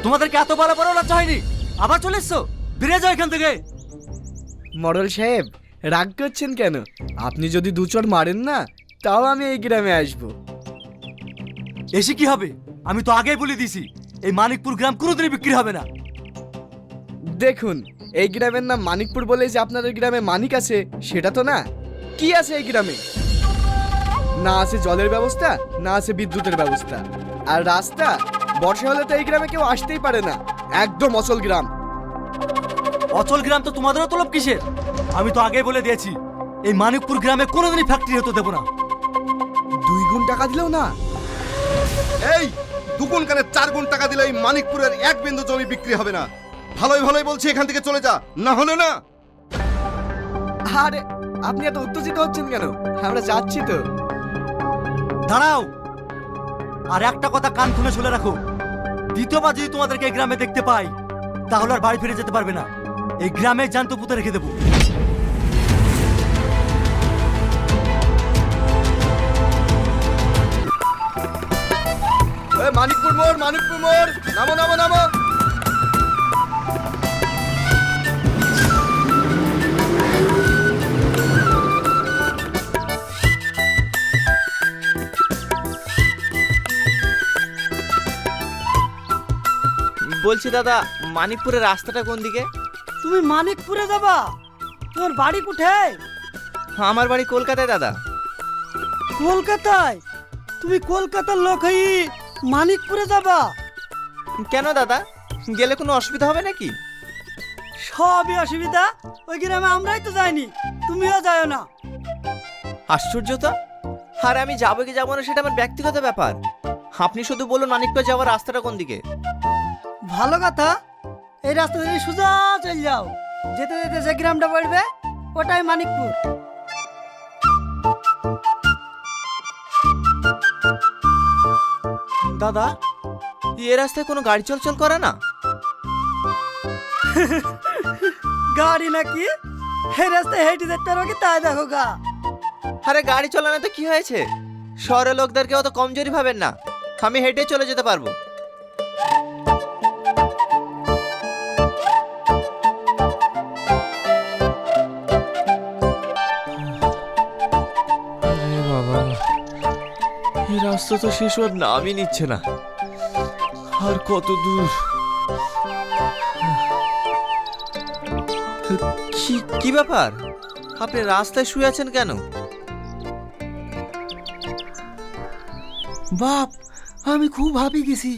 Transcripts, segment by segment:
তোমাদেরকে এত বড় বড় লজ্জা হয়নি? আবার চলে এসছো? বেরিয়ে যাও এখান থেকে। মডেল সাহেব রাগ করছেন কেন? আপনি যদি দু চড় মারেন না, তাও আমি এই গ্রামে আসবো। এসে কি হবে? আমি তো আগেই বলে দিয়েছি এই মানিকপুর গ্রাম কোনোদিনই বিক্রি হবে না। দেখুন, এই গ্রামের নাম মানিকপুর বলে যে আপনাদের গ্রামে মানিক আছে সেটা তো না। কি আছে এই গ্রামে? না আছে জলের ব্যবস্থা, না আছে বিদ্যুতের ব্যবস্থা, আর রাস্তা বর্ষা হলে তো এই গ্রামে কেউ আসতেই পারে না। একদম অচল গ্রাম। অচল গ্রাম তো তোমাদেরও তলব কিসের? আমি তো আগেই বলে দিয়েছি এই মানিকপুর গ্রামে কোনোদিনই ফ্যাক্টরি হতে দেবো না। 2 গুণ টাকা দিলেও না? এই 2 গুণ কেন 4 গুণ টাকা দিলে এই মানিকপুরের 1 বিন্দু জমি বিক্রি হবে না। ভালোই ভালোই বলছি এখান থেকে চলে যা, না হলে না। আরে আপনি এত উত্তেজিত হচ্ছেন কেন? আমরা যাচ্ছি তো। দাঁড়াও, আর একটা কথা কান খুলে শুনে রাখো। দ্বিতীয়বার যদি তোমাদেরকে এই গ্রামে দেখতে পাই, তাহলে আর বাড়ি ফিরে যেতে পারবে না। এই গ্রামে জ্যান্ত পুঁতে রেখে দেবো। মানিকপুর মোড়, মানিকপুর মোড়, নামো নামো নামো। বলছি দাদা, মানিকপুরের রাস্তাটা কোন দিকে? তুমি মানিকপুরে যাবা? তোর বাড়ি কোথায়? আমার বাড়ি কলকাতায় দাদা। কলকাতায়? তুমি কলকাতার লোক হই মানিকপুরে যাবা? কেন দাদা, গেলে কোনো অসুবিধা হবে নাকি? সবই অসুবিধা। ওই গ্রামে আমরাই তো যাইনি, তুমিও যাও না। আশ্চর্য তো। আর আমি যাবো কি যাবো না সেটা আমার ব্যক্তিগত ব্যাপার। আপনি শুধু বলুন মানিকপুর যাওয়ার রাস্তাটা কোন দিকে। ভালো কথা, এই রাস্তা ধরে সোজা চল যাও। যেতে যেতে যে গ্রামটা পড়বে ওটাই মানিকপুর। দাদা, এ রাস্তায় কোনো গাড়ি চলাচল করে না? গাড়ি নাকি? এই রাস্তায় হেঁটে যেতে পারো কি তাই দেখো গা। আরে গাড়ি চালানো তো কি হয়েছে? শহরের লোকদেরকে অত কমজোরি ভাবেন না, আমি হেঁটে চলে যেতে পারবো। বাবা, এই রাস্তা তো শেষ হওয়ার নামই নিচ্ছে না। আর কত দূর? কি ব্যাপার, আপনি রাস্তায় শুয়ে আছেন কেন? বাপ, আমি খুব ভাবি গেছি,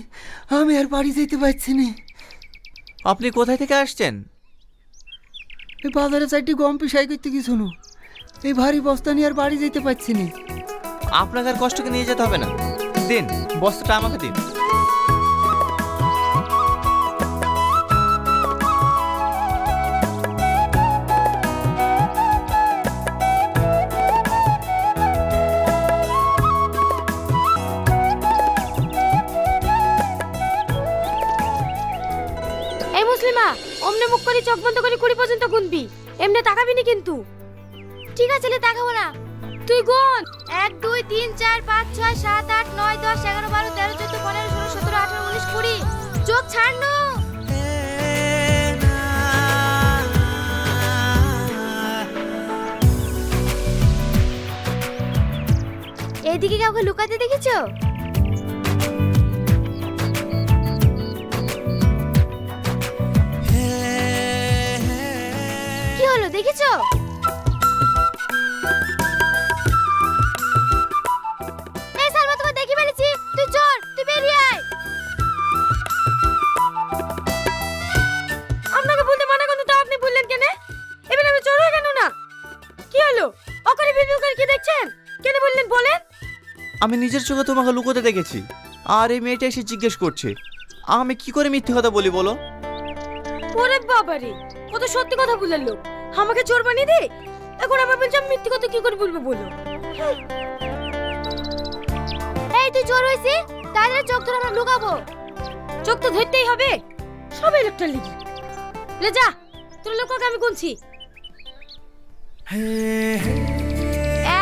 আমি আর বাড়ি যেতে পারছি না। আপনি কোথায় থেকে আসছেন? এই বাজারে 4টি গম পিসাই করতে গেছো। এই ভারী বস্তা নিয়ে আর বাড়ি যেতে পারছি না। আপনাকে আর কষ্টকে নিয়ে যেতে হবে না, দিন বস্তাটা আমাকে দিন। এই মুসলিমা, অমনে মুখ করে চোখ বন্ধ করে 20 পর্যন্ত গুনবি। এমনি তাকাবি না কিন্তু। ঠিক আছে, লে তাকাবো না। তুই গুন। 1 2 3 4 5 6 7 8 9 10 11 12 13 14 15 16 17 18 19 20। চোখ ছাড় না। এইদিকে কাউকে লুকাতে দেখেছো? কি হলো, দেখেছো? এই সালমা, তোকে দেখি ফেলেছি। তুই চল, তুই বেরিয়ে আয়। আপনাকে বলতে মানা করতে তো আপনি বললেন কেন? এবার আমি চোর হয়ে কেন না? কি হলো? ওখানে ভিডিও করে কি দেখছেন? কেন বললেন বলেন? আমি নিজের চোখে তোমাকে লুকোতে দেখেছি, আর এই মেয়েটা এসে জিজ্ঞেস করছে। আমি কি করে মিথ্যে কথা বলি বলো? ওরে বাবারে, কত সত্যি কথা বললেন লোক। আমাকে চোর বানিয়ে দে। এখন আবার বলছি আমি মিথ্যে কথা কি করে বলবো বলো? এই তুই চোর হইছিস? তাদের চোখ ধরে আমরা লুকাবো? চোখ তো ধরতেই হবে, সবাই লোকটা লিখি। লে যা, তোর লোককে আমি গুনছি।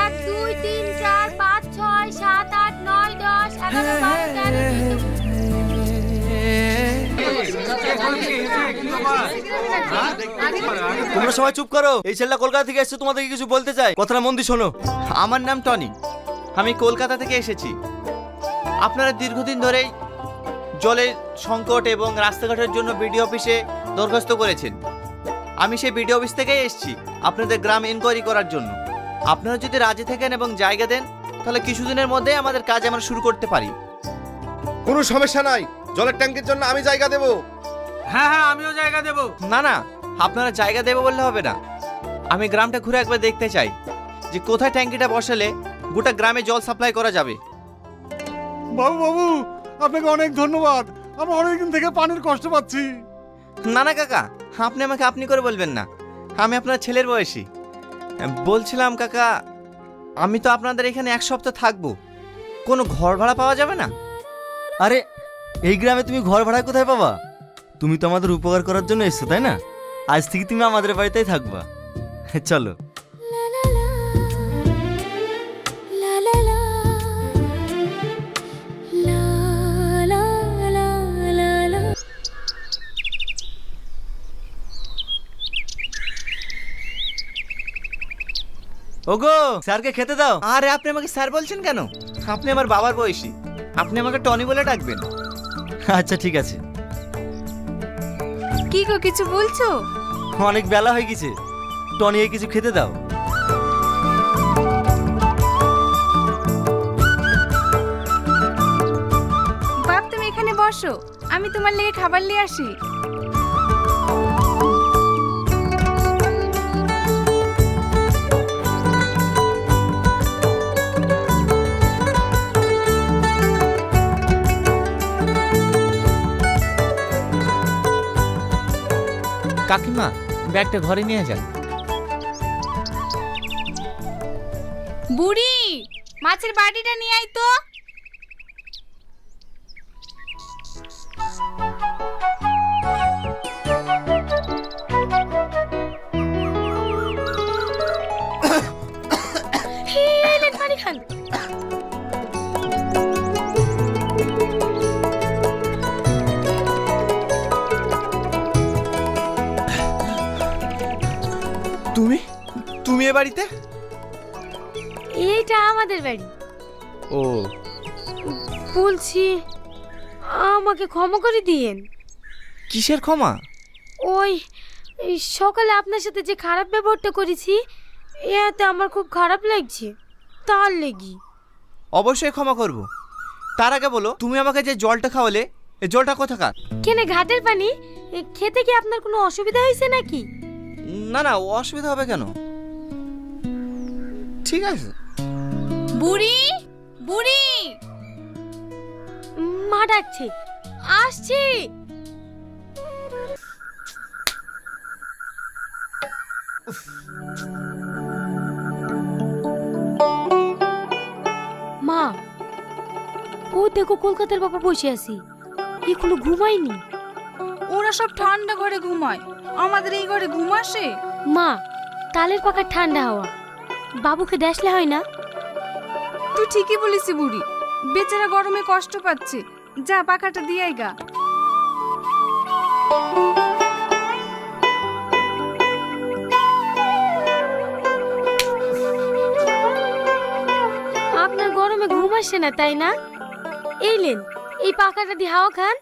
1 2 3 4 5 6 7 8 9 10 11 12 তোমরা সবাই চুপ করো। এই ছেলেটা কলকাতা থেকে এসেছে, তোমাদেরকে কিছু বলতে চাই, কথাটা মন দিয়ে শোনো। আমার নাম টনি, আমি কলকাতা থেকে এসেছি। আপনারা দীর্ঘদিন ধরেই জলের সংকট এবং রাস্তাঘাটের জন্য বিডিও অফিসে দরখাস্ত করেছেন। আমি সেই বিডিও অফিস থেকেই এসেছি আপনাদের গ্রাম ইনকোয়ারি করার জন্য। আপনারা যদি রাজি থাকেন এবং জায়গা দেন, তাহলে কিছুদিনের মধ্যেই আমাদের কাজ আমরা শুরু করতে পারি। কোনো সমস্যা নাই, জলের ট্যাঙ্কের জন্য আমি জায়গা দেব। না না, আপনারা জায়গা দেবে বললে হবে না। আমি গ্রামটা ঘুরে একবার দেখতে চাই যে কোথায় ট্যাঙ্কিটা বসালে গোটা গ্রামে জল সাপ্লাই করা যাবে। বাবু বাবু, আপনাকে অনেক ধন্যবাদ। আমরা অনেকদিন থেকে পানির কষ্ট পাচ্ছি। না না কাকা, আপনি আমাকে আপনি করে বলবেন না, আমি আপনার ছেলের বয়সী। বলছিলাম কাকা, আমি তো আপনাদের এখানে 1 সপ্তাহ থাকবো, কোনো ঘর ভাড়া পাওয়া যাবে না? আরে এই গ্রামে তুমি ঘর ভাড়া কোথায় পাবা? তুমি তো আমাদের উপকার করার জন্য এসছো, তাই না? আজ থেকে তুমি আমাদের বাড়িতেই থাকবা। চলো। ওগো, স্যারকে খেতে দাও। আরে আপনি আমাকে স্যার বলছেন কেন? আপনি আমার বাবার বয়সী, আপনি আমাকে টনি বলে ডাকবেন। আচ্ছা ঠিক আছে। কি গো, কিছু বলছো? অনেক বেলা হয়ে গেছে, টনিকে কিছু খেতে দাও। বাপ, তুমি এখানে বসো, আমি তোমার লেগে খাবার নিয়ে আসি। কাকিমা, ব্যাগটা ঘরে নিয়ে যান। বুড়ি, মাছের বাটিটা নিয়ে আয় তো। হেলেন পানি খান। তুমি তুমি এ বাড়িতে? এইটা আমাদের বাড়ি। ও, বলছি আমাকে ক্ষমা করে দিয়েন। কিসের ক্ষমা? ওই এই সকালে আপনার সাথে যে খারাপ ব্যবহারটা করেছি, এতে আমার খুব খারাপ লাগছে, তার লেগি। অবশ্যই ক্ষমা করব। তার আগে বলো, তুমি আমাকে যে জলটা খাওয়ালে, এই জলটা কোথাকার? কেনে ঘাটের পানি? খেতে কি আপনার কোনো অসুবিধা হয়েছে নাকি? না না, অসুবিধা হবে কেন? ঠিক আছে। বুড়ি, বুড়ি। মা ডাকছে, আসছি। মা, ও দেখো কলকাতার বাবা বসে আছি, এখনো ঘুমায়নি। ওরা সব ঠান্ডা ঘরে ঘুমায়, আমাদের এই ঘরে ঘুম আসে? মা, তালের পাখার ঠান্ডা হাওয়া বাবুকে দেখলে হয় না? তুই ঠিকই বলিস বুড়ি, বেচারা গরমে কষ্ট পাচ্ছে। যা, পাখাটা দিয়ে আয় গা। আপনার গরমে ঘুম আসে না, তাই না? এই লেন, এই পাখাটা দিয়ে হাওয়া খান,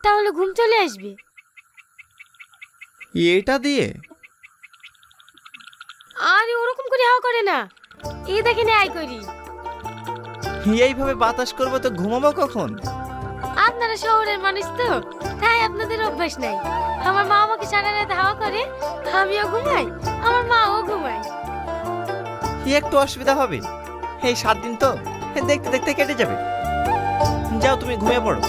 তাহলে ঘুম চলে আসবে। এটা দিয়ে? আরে ওরকম করে হাওয়া করে না, এই দেখেন আই করি। এইভাবে বাতাস করবো তো ঘুমাবো কখন? আপনারা শহরের মানুষ তো, তাই আপনাদের অভ্যাস নাই। আমার মা আমাকে সারা রাত হাওয়া করে, আমিও ঘুমাই, আমার মাও ঘুমায়। কি একটু অসুবিধা হবে? এই 7 দিন তো দেখতে দেখতে কেটে যাবে। যাও, তুমি ঘুমিয়ে পড়ো।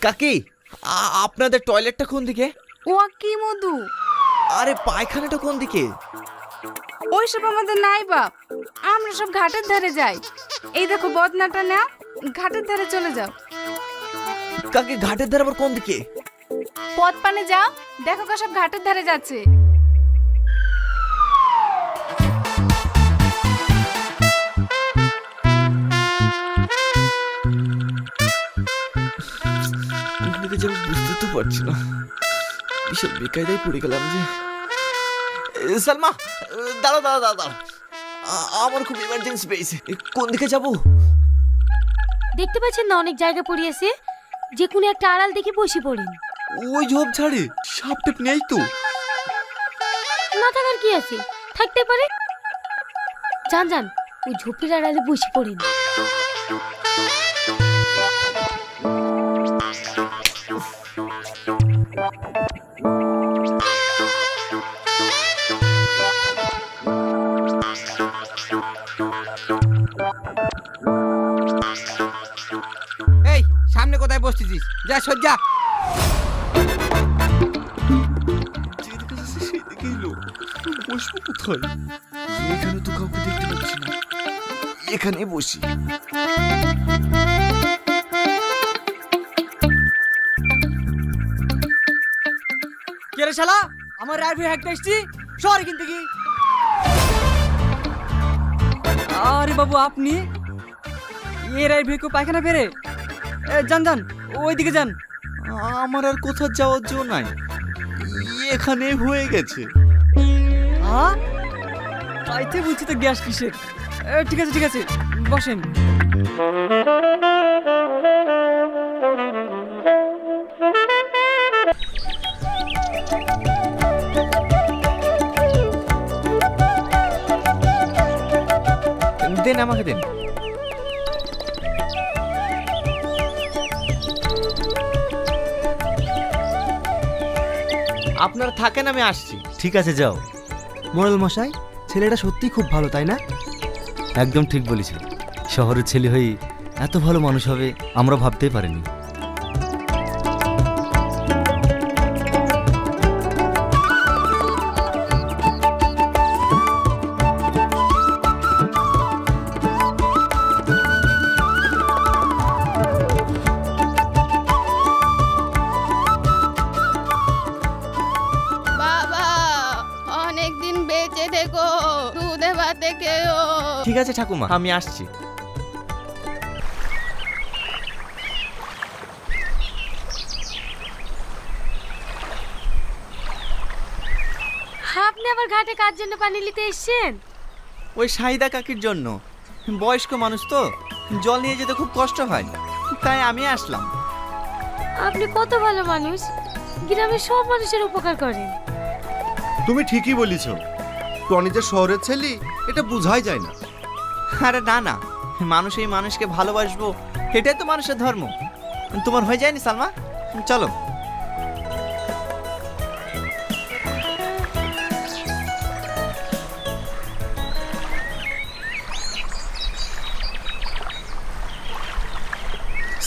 কাকি, আপনাদের টয়লেটটা কোন দিকে? ও কি মধু, আরে পায়খানাটা কোন দিকে? ওইসব আমাদের নাই বাপ, আমরা সব ঘাটের ধারে যাই। এই দেখো বদনাটা নাও, ঘাটের ধারে চলে যাও। কাকে ঘাটের ধারে আবার কোন দিকে? পথ পানে যাও, দেখো সব ঘাটের ধারে যাচ্ছে। কোন দিকে যাবো বুঝতে তো পারছি না, বিশাল বেকায়দায় পড়ে গেলাম যে। সালমা, দাঁড়াও দাঁড়াও দাঁড়াও দাঁড়াও, আমার খুব ইমার্জেন্সি পেয়েছে। কোন দিকে যাব? দেখতে পাচ্ছেন না অনেক জায়গা পড়িয়েছে, যে কোনো একটা আড়াল দেখে বসে পড়েন। ওই ঝোপ ঝাড়ে সাপ টেপ নেই তো? না থাকার কি আছে, থাকতে পারে। যান যান, ওই ঝোপের আড়ালে বসে পড়েন। এই সামনে কোথায় বসতেছিস? যা সজ্জা। সেদিকে এলো, বসবো কোথায়? এখানে তো কাউকে দেখতে পাচ্ছি না, এখানে বসি। কে রে শালা, আমার রাইফেল হ্যাক আসছি, শহর কিনতে কি? আরে বাবু আপনি এ রাইফেল কো পায়খানা ফেরে? যান যান, ওইদিকে যান। আমার আর কোথাও যাওয়ার জন্য নাই, এখানে হয়ে গেছে। তাইতে বুঝছি তো গ্যাস কিসের। ঠিক আছে ঠিক আছে, বসেন। দেন আমাকে দেন। আপনারা থাকেন, আমি আসছি। ঠিক আছে যাও। মোড়ল মশাই, ছেলেটা সত্যি খুব ভালো তাই না? একদম ঠিক বলেছিল, শহরের ছেলে হয়ে এত ভালো মানুষ হবে আমরা ভাবতেই পারিনি। বাবা অনেক দিন বেঁচে দেখো, দুধে ভাতে খেও। ঠিক আছে ঠাকুমা, আমি আসছি। আপনি আবার ঘাটে কার জন্য পানি নিতে এসেছেন? ওই শাহিদা কাকির জন্য, বয়স্ক মানুষ তো, জল নিয়ে যেতে খুব কষ্ট হয়, তাই আমি আসলাম। আপনি কত ভালো মানুষ, গ্রামের সব মানুষের উপকার করেন। তুমি ঠিকই বলিছ, টনি যে শহরের ছেলে এটা বোঝাই যায় না। আরে না না, মানুষ এই মানুষকে ভালোবাসবো, এটাই তো মানুষের ধর্ম। তোমার হয়ে যায়নি সালমা? চলো।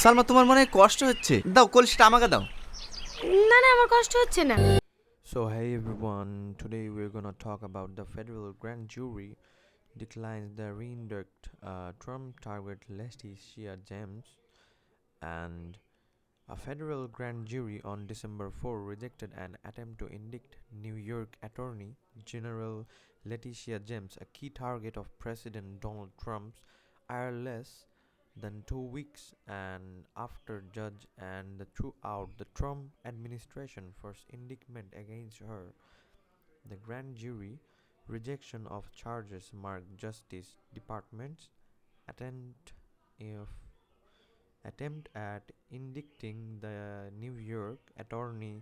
সালমা, তোমার মনে হয় কষ্ট হচ্ছে, দাও কলসিটা আমাকে দাও। না না, আমার কষ্ট হচ্ছে না। So hey everyone, today we're gonna talk about the federal grand jury declines the reinduct Trump target Letitia James, and a federal grand jury on December 4 rejected an attempt to indict New York Attorney General Letitia James, a key target of President Donald Trump's less than 2 weeks and after judge and throughout the Trump administration first indictment against her. The grand jury rejection of charges marked Justice Department's attempt at indicting the New York Attorney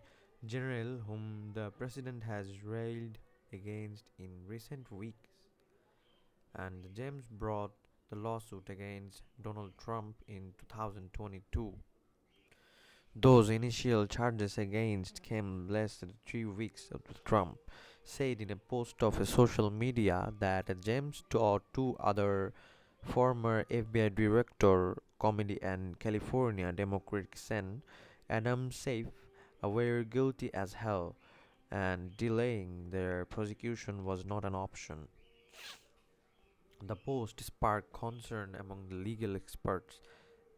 General, whom the president has railed against in recent weeks. And James brought the lawsuit against Donald Trump in 2022. Those initial charges against came less than 3 weeks after Trump said in a post of a social media that James or two other former FBI director, comedy and California Democratic Sen Adam Safe were guilty as hell, and delaying their prosecution was not an option. The post sparked concern among the legal experts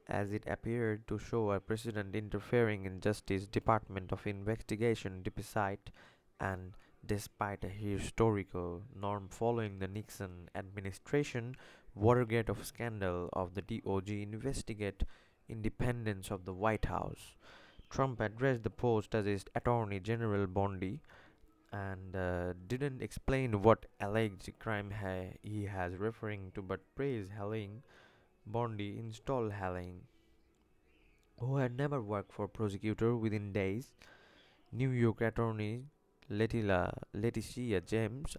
as it appeared to show a president interfering in Justice Department of Investigation deficit, and despite a historical norm following the Nixon administration Watergate of scandal of the DOJ investigate independence of the White House. Trump addressed the post as his Attorney General Bondi and didn't explain what alleged crime he has referring to, but praised Helling. Bondi installed Helling, who had never worked for prosecutor, within days. New York Attorney Leticia James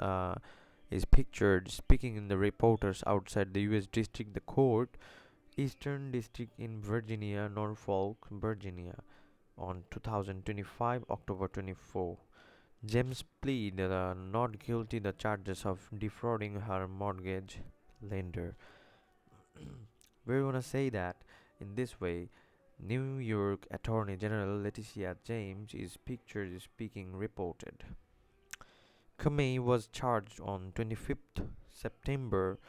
is pictured speaking in the reporters outside the U.S. District, the court, Eastern District in Virginia, Norfolk, Virginia, on 2025 October 24. James pleaded not guilty the charges of defrauding her mortgage lender. We're gonna say that in this way. New York Attorney General Leticia James is pictured speaking reported. Comey was charged on 25th September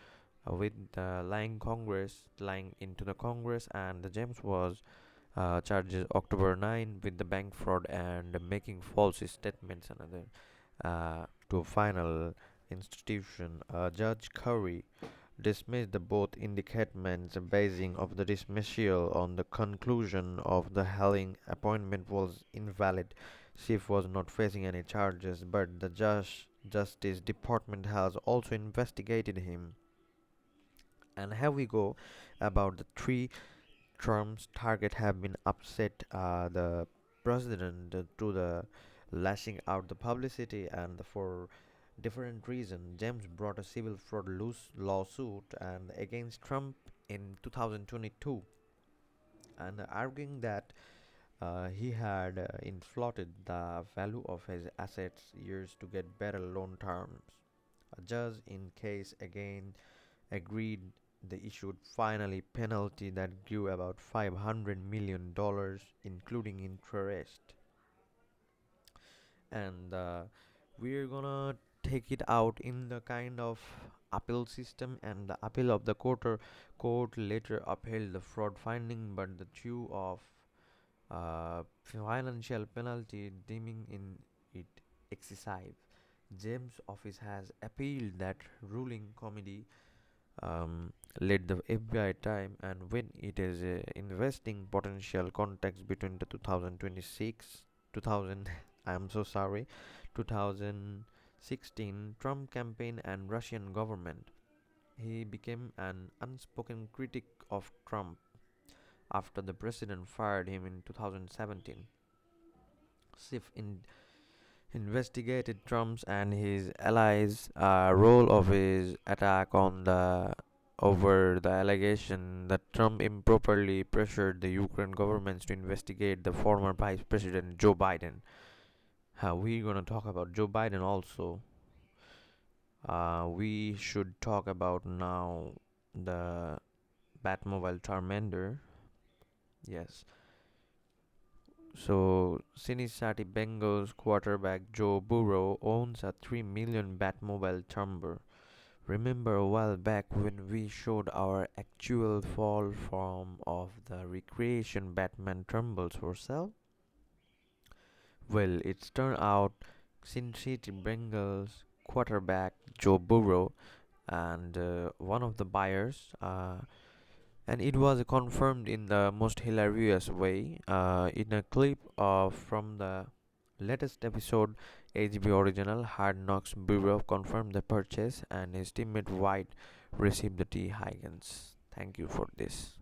with lying into the Congress, and the James was charged October 9 with the bank fraud and making false statements to a final institution. Judge Curry dismissed the both indictments, basing of the dismissal on the conclusion of the Helling appointment was invalid. Schiff was not facing any charges, but the Justice Department has also investigated him. And here we go about the three Trump's target have been upset the president to the lashing out the publicity, and for different reasons. James brought a civil fraud lawsuit and against Trump in 2022, and arguing that he had inflated the value of his assets years to get better loan terms. A judge in case again agreed the issued finally penalty that grew about $500 million, including interest. And we're gonna take it out in the kind of appeal system, and the appeal of the court later upheld the fraud finding, but the due of financial penalty deeming in it excessive. James' office has appealed that ruling. Committee led the FBI time, and when it is investing potential contacts between the 2016 Trump campaign and Russian government. He became an unspoken critic of Trump after the president fired him in 2017. Schiff investigated Trump's and his allies' role of his attack on over the allegation that Trump improperly pressured the Ukraine governments to investigate the former Vice President Joe Biden. We're gonna talk about Joe Biden also. We should talk about now the Batmobile Charmander. Yes. So, Cincinnati Bengals quarterback Joe Burrow owns a $3 million Batmobile Charmer. Remember a while back when we showed our actual fall form of the recreation Batman Trumbles for sale? Well, it's turned out Cincinnati Bengals quarterback Joe Burrow and one of the buyers, and it was confirmed in the most hilarious way in a clip from the latest episode HBO original Hard Knocks. Burrow confirmed the purchase and his teammate White received the T. Higgins. Thank you for this.